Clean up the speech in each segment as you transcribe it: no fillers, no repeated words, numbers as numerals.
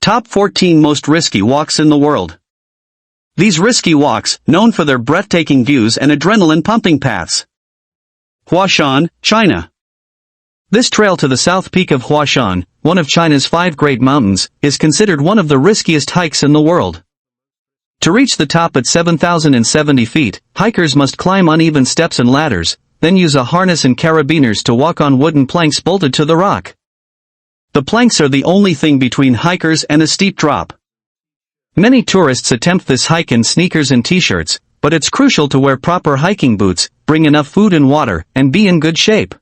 Top 14 Most Risky Walks in the World. These risky walks, known for their breathtaking views and adrenaline-pumping paths. Huashan, China. This trail to the south peak of Huashan, one of China's 5 great mountains, is considered one of the riskiest hikes in the world. To reach the top at 7,070 feet, hikers must climb uneven steps and ladders, then use a harness and carabiners to walk on wooden planks bolted to the rock. The planks are the only thing between hikers and a steep drop. Many tourists attempt this hike in sneakers and t-shirts, but it's crucial to wear proper hiking boots, bring enough food and water, and be in good shape.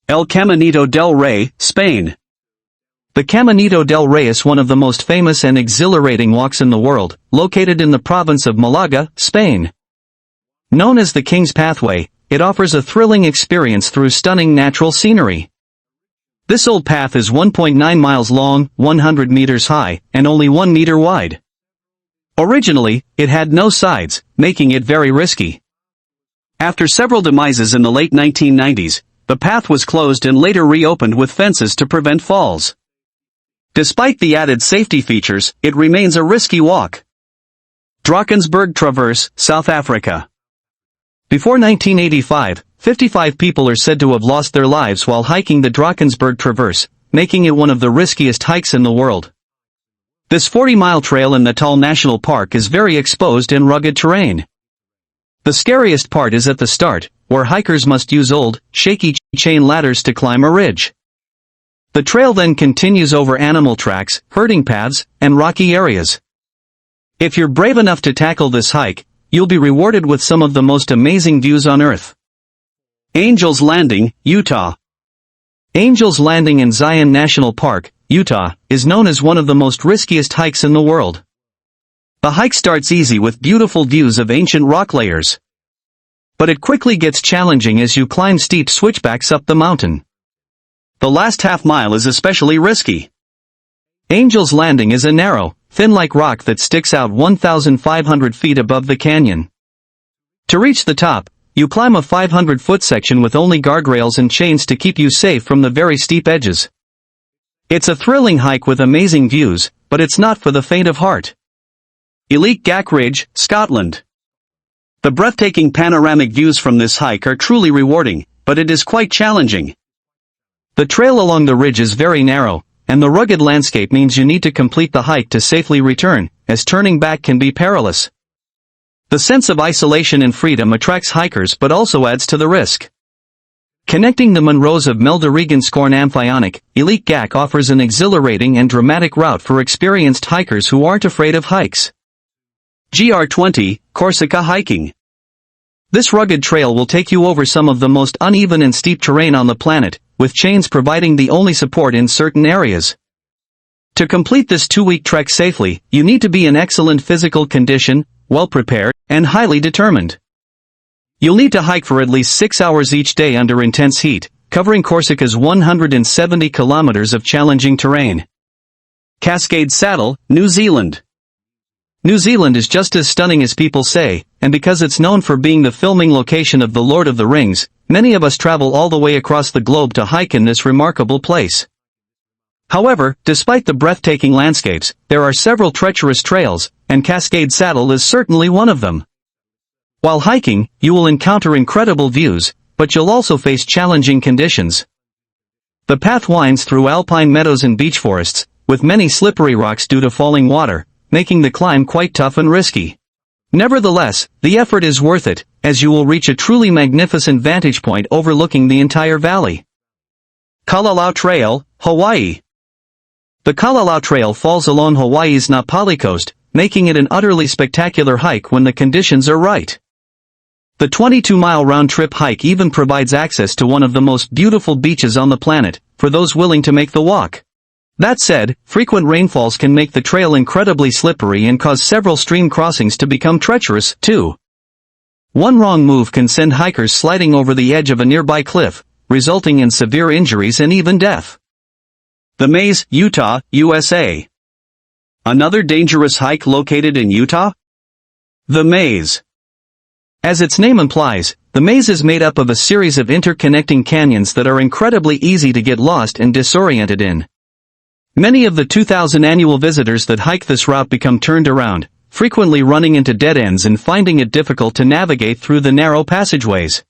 El Camino del Re, Spain. The Camino del Re is one of the most famous and exhilarating walks in the world, located in the province of Malaga, Spain. Known as the King's Pathway, it offers a thrilling experience through stunning natural scenery. This old path is 1.9 miles long, 100 meters high, and only 1 meter wide. Originally, it had no sides, making it very risky. After several demises in the late 1990s, the path was closed and later reopened with fences to prevent falls. Despite the added safety features, it remains a risky walk. Drensburg Traverse, South Africa. Before 1985, 55 people are said to have lost their lives while hiking the Drensburg Traverse, making it one of the riskiest hikes in the world. This 40-mile trail in Natal National Park is very exposed and rugged terrain. The scariest part is at the start, where hikers must use old, shaky chain ladders to climb a ridge. The trail then continues over animal tracks, herding paths, and rocky areas. If you're brave enough to tackle this hike, you'll be rewarded with some of the most amazing views on Earth. Angel's Landing, Utah. Angel's Landing in Zion National Park, Utah, is known as one of the most riskiest hikes in the world. The hike starts easy with beautiful views of ancient rock layers. But it quickly gets challenging as you climb steep switchbacks up the mountain. The last half-mile is especially risky. Angel's Landing is a narrow, thin-like rock that sticks out 1,500 feet above the canyon. To reach the top, you climb a 500-foot section with only guardrails and chains to keep you safe from the very steep edges. It's a thrilling hike with amazing views, but it's not for the faint of heart. Elite Gach Ridge, Scotland. The breathtaking panoramic views from this hike are truly rewarding, but it is quite challenging. The trail along the ridge is very narrow, and the rugged landscape means you need to complete the hike to safely return, as turning back can be perilous. The sense of isolation and freedom attracts hikers but also adds to the risk. Connecting the Munros of Melda-Regenskoorn Amphionic, Elite Gach offers an exhilarating and dramatic route for experienced hikers who aren't afraid of hikes. GR20, Corsica Hiking. This rugged trail will take you over some of the most uneven and steep terrain on the planet, with chains providing the only support in certain areas. To complete this 2-week trek safely, you need to be in excellent physical condition, well-prepared, and highly determined. You'll need to hike for at least 6 hours each day under intense heat, covering Corsica's 170 kilometers of challenging terrain. Cascade Saddle, New Zealand. New Zealand is just as stunning as people say, and because it's known for being the filming location of The Lord of the Rings, many of us travel all the way across the globe to hike in this remarkable place. However, despite the breathtaking landscapes, there are several treacherous trails, and Cascade Saddle is certainly one of them. While hiking, you will encounter incredible views, but you'll also face challenging conditions. The path winds through alpine meadows and beech forests, with many slippery rocks due to falling water, making the climb quite tough and risky. Nevertheless, the effort is worth it, as you will reach a truly magnificent vantage point overlooking the entire valley. Kalala Trail, Hawaii. The Kalala Trail falls along Hawaii's Na Pali coast, making it an utterly spectacular hike when the conditions are right. The 22-mile round-trip hike even provides access to one of the most beautiful beaches on the planet, for those willing to make the walk. That said, frequent rainfalls can make the trail incredibly slippery and cause several stream crossings to become treacherous, too. One wrong move can send hikers sliding over the edge of a nearby cliff, resulting in severe injuries and even death. The Maze, Utah, USA. Another dangerous hike located in Utah? The Maze. As its name implies, the maze is made up of a series of interconnecting canyons that are incredibly easy to get lost and disoriented in. Many of the 2,000 annual visitors that hike this route become turned around, frequently running into dead ends and finding it difficult to navigate through the narrow passageways.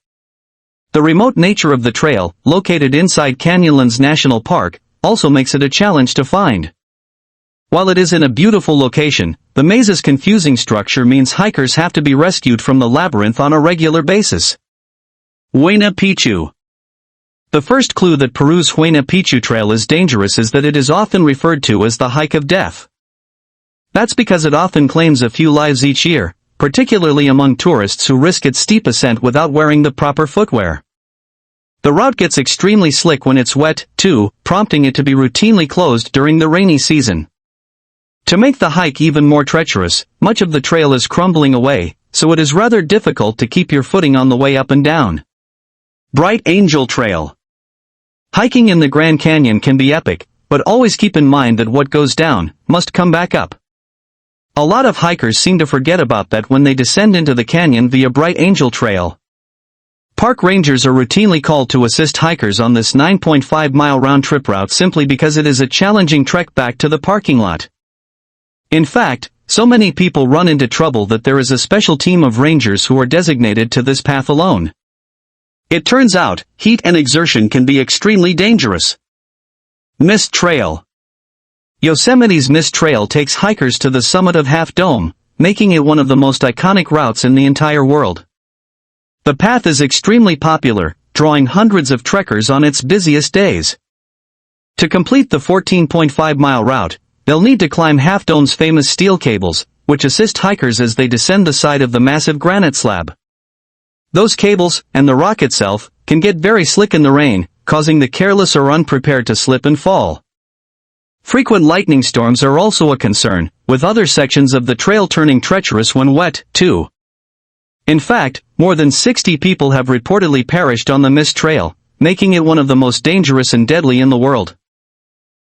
The remote nature of the trail, located inside Canyonlands National Park, also makes it a challenge to find. While it is in a beautiful location, the maze's confusing structure means hikers have to be rescued from the labyrinth on a regular basis. Waya Pichu. The first clue that Peru's Waya Pichu trail is dangerous is that it is often referred to as the hike of death. That's because it often claims a few lives each year, particularly among tourists who risk its steep ascent without wearing the proper footwear. The route gets extremely slick when it's wet, too, prompting it to be routinely closed during the rainy season. To make the hike even more treacherous, much of the trail is crumbling away, so it is rather difficult to keep your footing on the way up and down. Bright Angel Trail. Hiking in the Grand Canyon can be epic, but always keep in mind that what goes down must come back up. A lot of hikers seem to forget about that when they descend into the canyon via Bright Angel Trail. Park rangers are routinely called to assist hikers on this 9.5-mile round-trip route simply because it is a challenging trek back to the parking lot. In fact, so many people run into trouble that there is a special team of rangers who are designated to this path alone. It turns out, heat and exertion can be extremely dangerous. Mist Trail. Yosemite's Mist Trail takes hikers to the summit of Half Dome, making it one of the most iconic routes in the entire world. The path is extremely popular, drawing hundreds of trekkers on its busiest days. To complete the 14.5-mile route, they'll need to climb Half Dome's famous steel cables, which assist hikers as they descend the side of the massive granite slab. Those cables, and the rock itself, can get very slick in the rain, causing the careless or unprepared to slip and fall. Frequent lightning storms are also a concern, with other sections of the trail turning treacherous when wet, too. In fact, more than 60 people have reportedly perished on the Mist Trail, making it one of the most dangerous and deadly in the world.